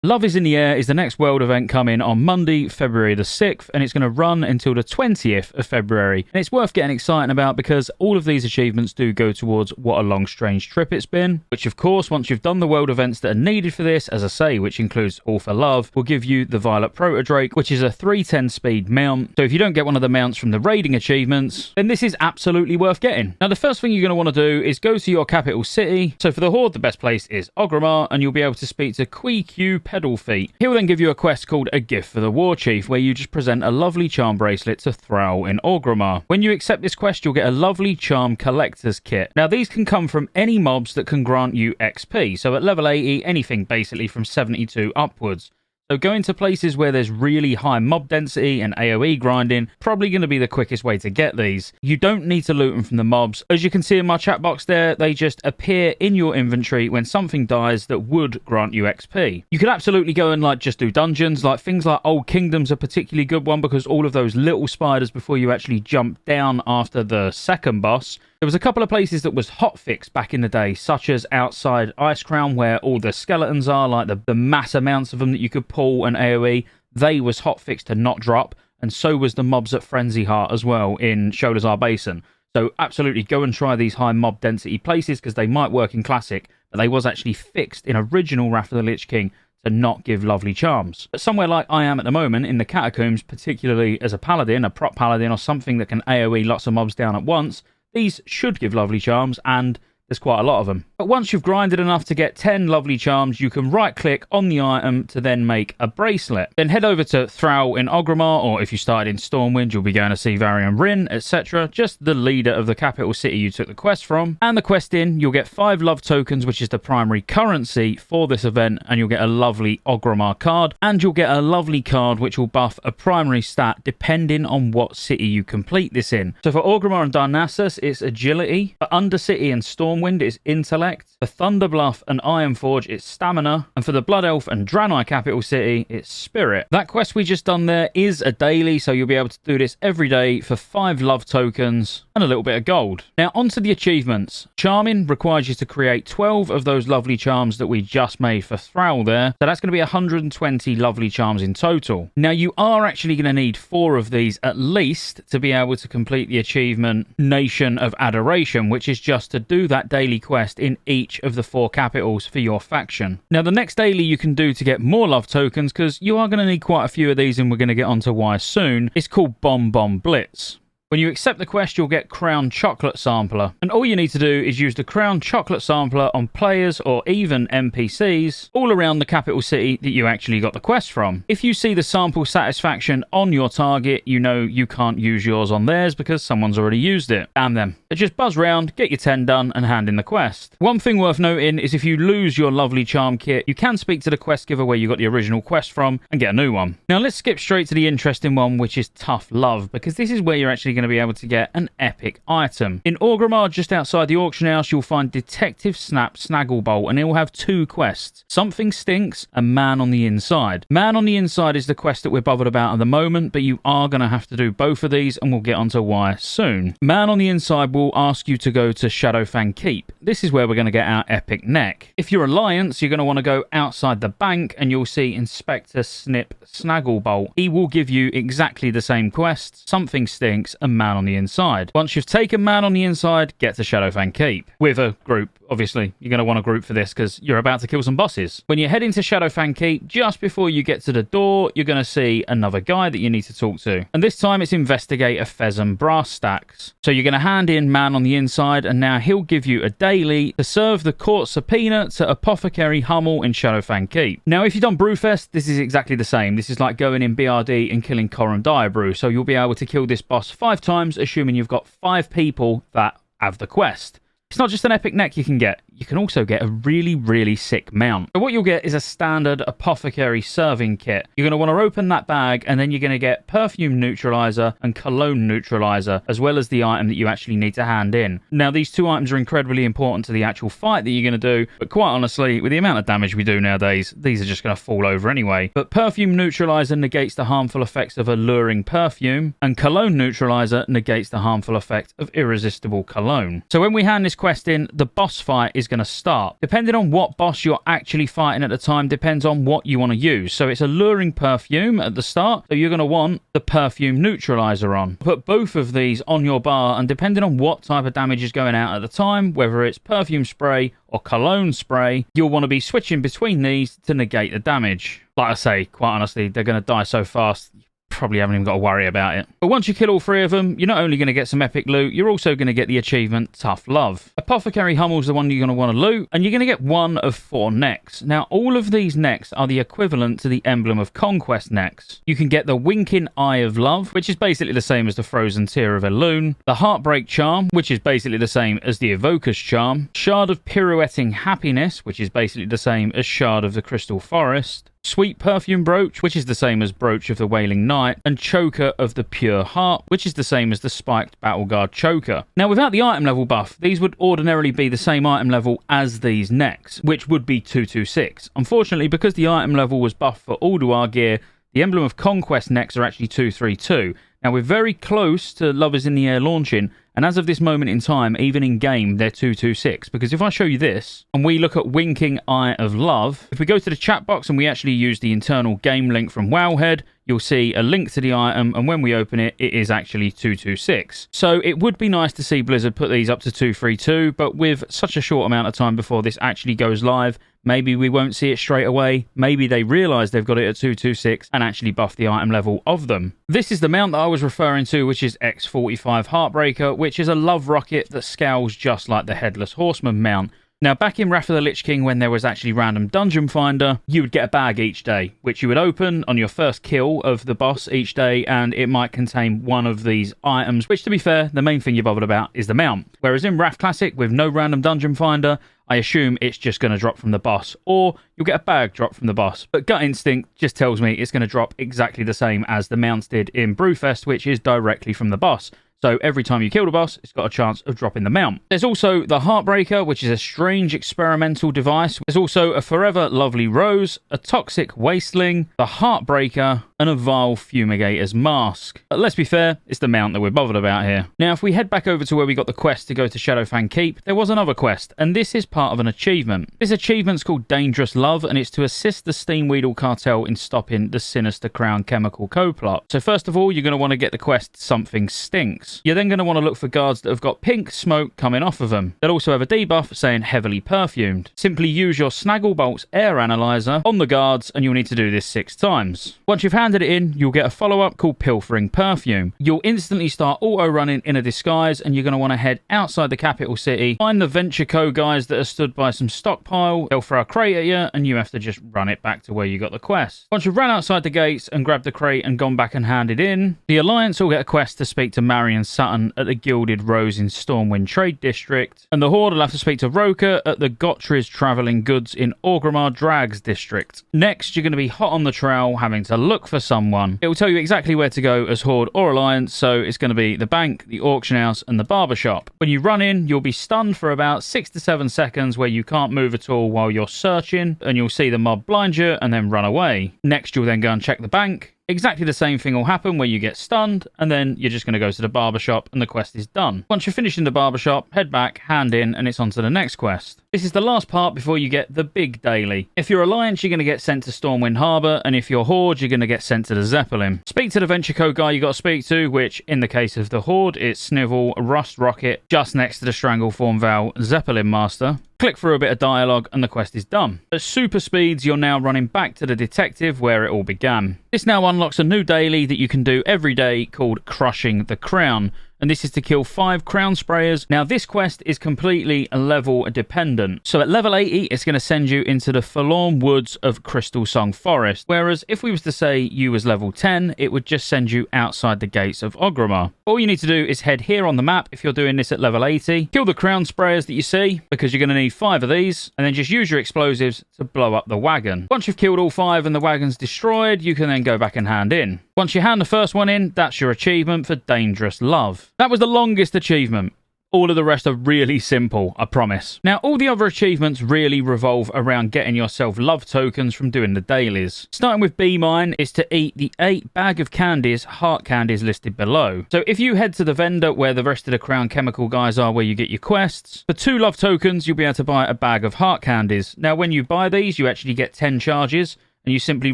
Love is in the Air is the next world event coming on Monday, February the 6th, and it's going to run until the 20th of February. And it's worth getting excited about because all of these achievements do go towards what a long, strange trip it's been, which of course, once you've done the world events that are needed for this, as I say, which includes All for Love, will give you the Violet Protodrake, which is a 310 speed mount. So if you don't get one of the mounts from the raiding achievements, then this is absolutely worth getting. Now, the first thing you're going to want to do is go to your capital city. So for the Horde, the best place is Orgrimmar, and you'll be able to speak to Q Pedal Feet. He'll then give you a quest called A Gift for the War Chief, where you just present a lovely charm bracelet to Thrall in Orgrimmar. When you accept this quest, you'll get a lovely charm collector's kit. Now, these can come from any mobs that can grant you XP. So at level 80, anything basically from 72 upwards. So going to places where there's really high mob density and AoE grinding, probably going to be the quickest way to get these. You don't need to loot them from the mobs. As you can see in my chat box there, they just appear in your inventory when something dies that would grant you XP. You could absolutely go and just do dungeons, like things like Old Kingdom's a particularly good one because all of those little spiders before you actually jump down after the second boss. There was a couple of places that was hotfixed back in the day, such as outside Icecrown, where all the skeletons are, like the mass amounts of them that you could pull and AoE. They was hotfixed to not drop, and so was the mobs at Frenzy Heart as well in Shodazar Basin. So absolutely go and try these high mob density places because they might work in Classic, but they was actually fixed in original Wrath of the Lich King to not give lovely charms. But somewhere like I am at the moment in the Catacombs, particularly as a Paladin, a prop Paladin, or something that can AoE lots of mobs down at once, these should give lovely charms, and there's quite a lot of them. But once you've grinded enough to get 10 lovely charms, you can right-click on the item to then make a bracelet. Then head over to Thrall in Orgrimmar, or if you started in Stormwind, you'll be going to see Varian Rin, etc. Just the leader of the capital city you took the quest from. And the quest in, you'll get 5 love tokens, which is the primary currency for this event, and you'll get a lovely Orgrimmar card. And you'll get a lovely card which will buff a primary stat depending on what city you complete this in. So for Orgrimmar and Darnassus, it's Agility. For Undercity and Stormwind, it's Intellect. For Thunderbluff and Ironforge, it's Stamina. And for the Blood Elf and Draenei capital city, it's Spirit. That quest we just done there is a daily, so you'll be able to do this every day for 5 love tokens and a little bit of gold. Now, onto the achievements. Charming requires you to create 12 of those lovely charms that we just made for Thrall there. So that's going to be 120 lovely charms in total. Now, you are actually going to need 4 of these at least to be able to complete the achievement Nation of Adoration, which is just to do that daily quest in each of the 4 capitals for your faction. Now, the next daily you can do to get more love tokens, because you are going to need quite a few of these and we're going to get onto why soon, it's called Bomb Bomb Blitz. When you accept the quest, you'll get Crown Chocolate Sampler. And all you need to do is use the Crown Chocolate Sampler on players or even NPCs all around the capital city that you actually got the quest from. If you see the sample satisfaction on your target, you know you can't use yours on theirs because someone's already used it. Damn them. So just buzz round, get your 10 done, and hand in the quest. One thing worth noting is if you lose your lovely charm kit, you can speak to the quest giver where you got the original quest from and get a new one. Now let's skip straight to the interesting one, which is Tough Love, because this is where you're actually going to be able to get an epic item. In Orgrimmar, just outside the auction house, you'll find Detective Snap Snagglebolt, and it will have 2 quests. Something Stinks and Man on the Inside. Man on the Inside is the quest that we're bothered about at the moment, but you are going to have to do both of these, and we'll get onto why soon. Man on the Inside will ask you to go to Shadowfang Keep. This is where we're going to get our epic neck. If you're Alliance, you're going to want to go outside the bank, and you'll see Inspector Snip Snagglebolt. He will give you exactly the same quests, Something Stinks and Man on the Inside. Once you've taken Man on the Inside, get to Shadowfang Keep with a group. Obviously, you're going to want a group for this because you're about to kill some bosses. When you head into Shadowfang Keep, just before you get to the door, you're going to see another guy that you need to talk to. And this time it's Investigator Fezzen Brass Stacks. So you're going to hand in Man on the Inside, and now he'll give you a daily to serve the court subpoena to Apothecary Hummel in Shadowfang Keep. Now, if you've done Brewfest, this is exactly the same. This is like going in BRD and killing Coram Diabrew. So you'll be able to kill this boss 5 times, assuming you've got 5 people that have the quest. It's not just an epic neck you can get. You can also get a really, really sick mount. So what you'll get is a standard Apothecary serving kit. You're going to want to open that bag, and then you're going to get Perfume Neutralizer and Cologne Neutralizer, as well as the item that you actually need to hand in. Now, these 2 items are incredibly important to the actual fight that you're going to do, but quite honestly, with the amount of damage we do nowadays, these are just going to fall over anyway. But Perfume Neutralizer negates the harmful effects of alluring perfume, and Cologne Neutralizer negates the harmful effect of irresistible cologne. So when we hand this quest in, the boss fight is going to start. Depending on what boss you're actually fighting at the time depends on what you want to use. So it's alluring perfume at the start, so you're going to want the perfume neutralizer on. Put both of these on your bar, and depending on what type of damage is going out at the time, whether it's perfume spray or cologne spray, you'll want to be switching between these to negate the damage. Like I say, quite honestly, they're going to die so fast, probably haven't even got to worry about it. But once you kill all 3 of them, you're not only going to get some epic loot, you're also going to get the achievement Tough Love. Apothecary Hummel's the one you're going to want to loot, and you're going to get 1 of 4 necks. Now, all of these necks are the equivalent to the Emblem of Conquest necks. You can get the Winking Eye of Love, which is basically the same as the Frozen Tear of Elune, the Heartbreak Charm, which is basically the same as the Evoker's Charm, Shard of Pirouetting Happiness, which is basically the same as Shard of the Crystal Forest, Sweet Perfume Brooch, which is the same as Brooch of the Wailing Knight, and Choker of the Pure Heart, which is the same as the Spiked Battleguard Choker. Now, without the item level buff, these would ordinarily be the same item level as these necks, which would be 226. Unfortunately, because the item level was buffed for Ulduar gear, the Emblem of Conquest necks are actually 232. Now, we're very close to Lovers in the Air launching, and as of this moment in time, even in-game, they're 226. Because if I show you this, and we look at Winking Eye of Love, if we go to the chat box and we actually use the internal game link from Wowhead, you'll see a link to the item, and when we open it, it is actually 226. So it would be nice to see Blizzard put these up to 232, but with such a short amount of time before this actually goes live, maybe we won't see it straight away. Maybe they realise they've got it at 226 and actually buff the item level of them. This is the mount that I was referring to, which is X45 Heartbreaker, which is a love rocket that scales just like the Headless Horseman mount. Now, back in Wrath of the Lich King, when there was actually random dungeon finder, you would get a bag each day, which you would open on your first kill of the boss each day, and it might contain one of these items, which, to be fair, the main thing you're bothered about is the mount. Whereas in Wrath Classic, with no random dungeon finder, I assume it's just going to drop from the boss, or you'll get a bag drop from the boss. But gut instinct just tells me it's going to drop exactly the same as the mounts did in Brewfest, which is directly from the boss. So every time you kill the boss, it's got a chance of dropping the mount. There's also the Heartbreaker, which is a strange experimental device. There's also a Forever Lovely Rose, a Toxic Wasteling, the Heartbreaker, and a Vile Fumigator's Mask. But let's be fair, it's the mount that we're bothered about here. Now, if we head back over to where we got the quest to go to Shadowfang Keep, there was another quest, and this is part of an achievement. This achievement's called Dangerous Love, and it's to assist the Steamweedle Cartel in stopping the Sinister Crown chemical co-plot. So first of all, you're going to want to get the quest Something Stinks. You're then going to want to look for guards that have got pink smoke coming off of them. They'll also have a debuff saying heavily perfumed. Simply use your Snagglebolt's air analyzer on the guards, and you'll need to do this 6 times. Once you've handed it in, you'll get a follow-up called Pilfering Perfume. You'll instantly start auto-running in a disguise, and you're going to want to head outside the capital city, find the Venture Co guys that are stood by some stockpile. They'll throw a crate at you, and you have to just run it back to where you got the quest. Once you've run outside the gates and grabbed the crate and gone back and handed in, the Alliance will get a quest to speak to Marion Sutton at the Gilded Rose in Stormwind Trade District, and the Horde will have to speak to Roker at the Gottries Travelling Goods in Orgrimmar Drags District. Next, you're going to be hot on the trail, having to look for someone. It will tell you exactly where to go as Horde or Alliance, so it's going to be the bank, the auction house, and the barber shop. When you run in, you'll be stunned for about 6 to 7 seconds where you can't move at all while you're searching, and you'll see the mob blind you and then run away. Next, you'll then go and check the bank. Exactly the same thing will happen where you get stunned, and then you're just going to go to the barbershop and the quest is done. Once you're finished in the barbershop, head back, hand in, and it's on to the next quest. This is the last part before you get the big daily. If you're Alliance, you're going to get sent to Stormwind Harbour, and if you're Horde, you're going to get sent to the Zeppelin. Speak to the Venture Co guy you got to speak to, which, in the case of the Horde, it's Snivel Rust Rocket, just next to the Strangleform Val Zeppelin Master. Click through a bit of dialogue and the quest is done. At super speeds, you're now running back to the detective where it all began. This now unlocks a new daily that you can do every day called Crushing the Crown, and this is to kill 5 crown sprayers. Now, this quest is completely level dependent. So at level 80, it's going to send you into the Forlorn Woods of Crystal Song Forest, whereas if we was to say you was level 10, it would just send you outside the gates of Orgrimmar. All you need to do is head here on the map if you're doing this at level 80, kill the crown sprayers that you see, because you're going to need 5 of these, and then just use your explosives to blow up the wagon. Once you've killed all 5 and the wagon's destroyed, you can then go back and hand in. Once you hand the first one in, that's your achievement for Dangerous Love. That was the longest achievement. All of the rest are really simple, I promise. Now, all the other achievements really revolve around getting yourself love tokens from doing the dailies. Starting with B Mine is to eat the 8 bag of candies, heart candies listed below. So if you head to the vendor where the rest of the Crown Chemical guys are, where you get your quests, for 2 love tokens, you'll be able to buy a bag of heart candies. Now, when you buy these, you actually get 10 charges, and you simply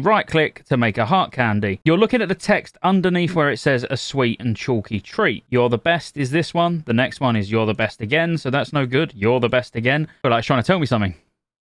right-click to make a heart candy. You're looking at the text underneath where it says a sweet and chalky treat. You're the best is this one. The next one is you're the best again, so that's no good. You're the best again. But like trying to tell me something.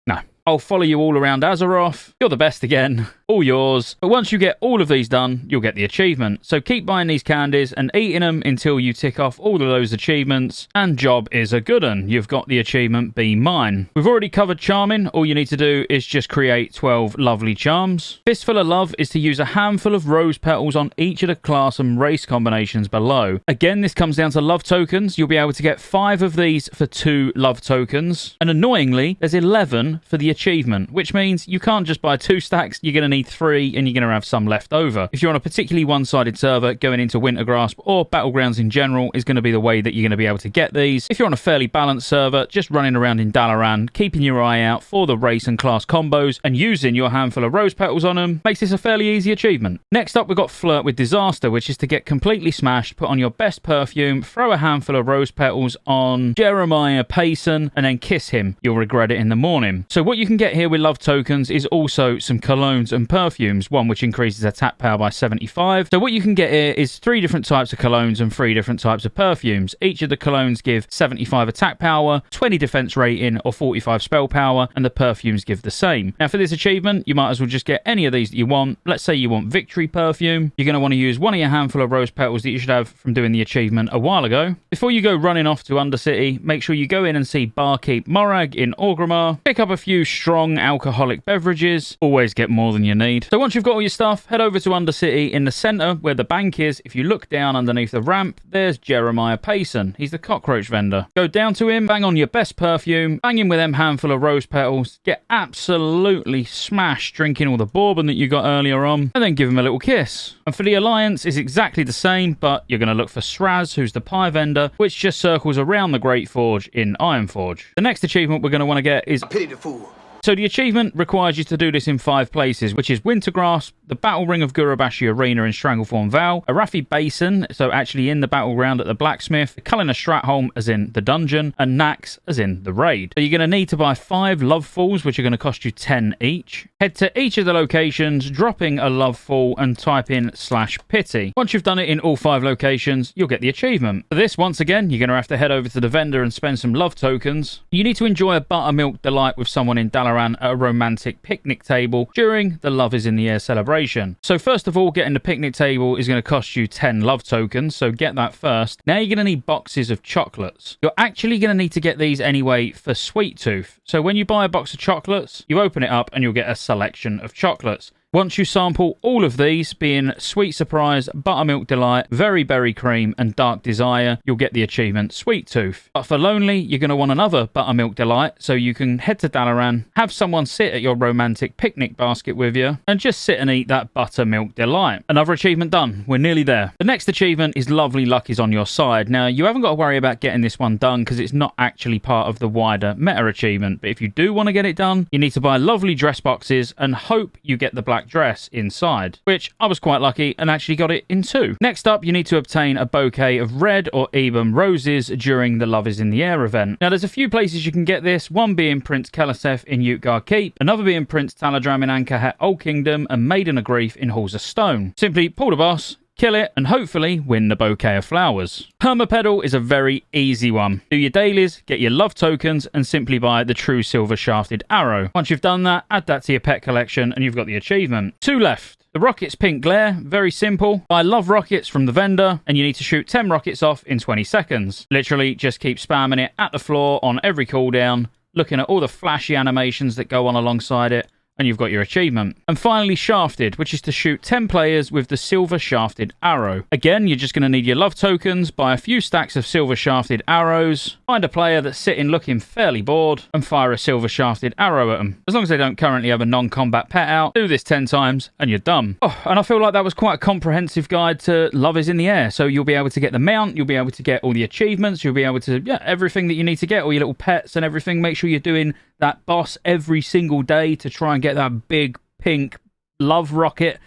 No. I'll follow you all around Azeroth. You're the best again. All yours. But once you get all of these done, you'll get the achievement. So keep buying these candies and eating them until you tick off all of those achievements. And job is a good one. You've got the achievement Be Mine. We've already covered charming. All you need to do is just create 12 lovely charms. Fistful of Love is to use a handful of rose petals on each of the class and race combinations below. Again, this comes down to love tokens. You'll be able to get 5 of these for 2 love tokens. And annoyingly, there's 11 for the achievement, which means you can't just buy 2 stacks. You're going to need 3 and you're going to have some left over. If you're on a particularly one-sided server, going into Wintergrasp or Battlegrounds in general is going to be the way that you're going to be able to get these. If you're on a fairly balanced server, just running around in Dalaran, keeping your eye out for the race and class combos and using your handful of rose petals on them makes this a fairly easy achievement. Next up, we've got Flirt with Disaster, which is to get completely smashed, put on your best perfume, throw a handful of rose petals on Jeremiah Payson, and then kiss him. You'll regret it in the morning. So what you can get here with love tokens is also some colognes and perfumes, one which increases attack power by 75. So what you can get here is 3 different types of colognes and 3 different types of perfumes. Each of the colognes give 75 attack power, 20 defense rating, or 45 spell power, and the perfumes give the same. Now for this achievement, you might as well just get any of these that you want. Let's say you want Victory Perfume. You're going to want to use one of your handful of rose petals that you should have from doing the achievement a while ago. Before you go running off to Undercity, make sure you go in and see Barkeep Morag in Orgrimmar. Pick up a few strong alcoholic beverages. Always get more than you need. So once you've got all your stuff, head over to Undercity. In the centre where the bank is, if you look down underneath the ramp, there's Jeremiah Payson. He's the cockroach vendor. Go down to him, bang on your best perfume, bang him with them handful of rose petals, get absolutely smashed drinking all the bourbon that you got earlier on, and then give him a little kiss. And for the Alliance, it's exactly the same, but you're going to look for Sraz, who's the pie vendor, which just circles around the Great Forge in Ironforge. The next achievement we're going to want to get is Pity the Fool. So the achievement requires you to do this in 5 places, which is Wintergrasp, the Battle Ring of Gurubashi Arena in Stranglethorn Val, Arathi Basin, so actually in the battleground at the Blacksmith, Cullen Stratholme as in the dungeon, and Nax as in the raid. So you're going to need to buy 5 love falls, which are going to cost you 10 each. Head to each of the locations, dropping a love fall, and type in /pity. Once you've done it in all 5 locations, you'll get the achievement. For this, once again, you're going to have to head over to the vendor and spend some love tokens. You need to enjoy a buttermilk delight with someone in Dalaran at a romantic picnic table during the Love is in the Air celebration. So first of all, getting the picnic table is going to cost you 10 love tokens, so get that first. Now you're going to need boxes of chocolates. You're actually going to need to get these anyway for Sweet Tooth. So when you buy a box of chocolates, you open it up and you'll get a selection of chocolates. Once you sample all of these, being Sweet Surprise, Buttermilk Delight, Very Berry Cream, and Dark Desire, you'll get the achievement Sweet Tooth. But for Lonely, you're going to want another Buttermilk Delight, so you can head to Dalaran, have someone sit at your romantic picnic basket with you, and just sit and eat that Buttermilk Delight. Another achievement done. We're nearly there. The next achievement is Lovely Luck is on your side. Now, you haven't got to worry about getting this one done, because it's not actually part of the wider meta achievement, but if you do want to get it done, you need to buy lovely dress boxes and hope you get the black dress inside, which I was quite lucky and actually got it in 2. Next up, you need to obtain a bouquet of red or ebon roses during the Love is in the Air event. Now, there's a few places you can get this, one being Prince Keliseth in Utgard Keep, another being Prince Taladram in Anchorhet Old Kingdom, and Maiden of Grief in Halls of Stone. Simply pull the boss, kill it, and hopefully win the bouquet of flowers. Permapedal is a very easy one. Do your dailies, get your love tokens, and simply buy the true silver shafted arrow. Once you've done that, add that to your pet collection, and you've got the achievement. 2 left. The Rocket's Pink Glare, very simple. Buy love rockets from the vendor, and you need to shoot 10 rockets off in 20 seconds. Literally, just keep spamming it at the floor on every cooldown, looking at all the flashy animations that go on alongside it, and you've got your achievement. And finally, Shafted, which is to shoot 10 players with the silver shafted arrow. Again, you're just going to need your love tokens, buy a few stacks of silver shafted arrows, find a player that's sitting looking fairly bored, and fire a silver shafted arrow at them. As long as they don't currently have a non-combat pet out, do this 10 times and you're done. Oh, and I feel like that was quite a comprehensive guide to Love is in the Air. So you'll be able to get the mount, you'll be able to get all the achievements, you'll be able to, everything that you need to get, all your little pets and everything. Make sure you're doing that boss every single day to try and get that big pink love rocket.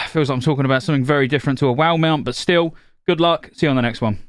Feels like I'm talking about something very different to a WoW mount, but still, good luck. See you on the next one.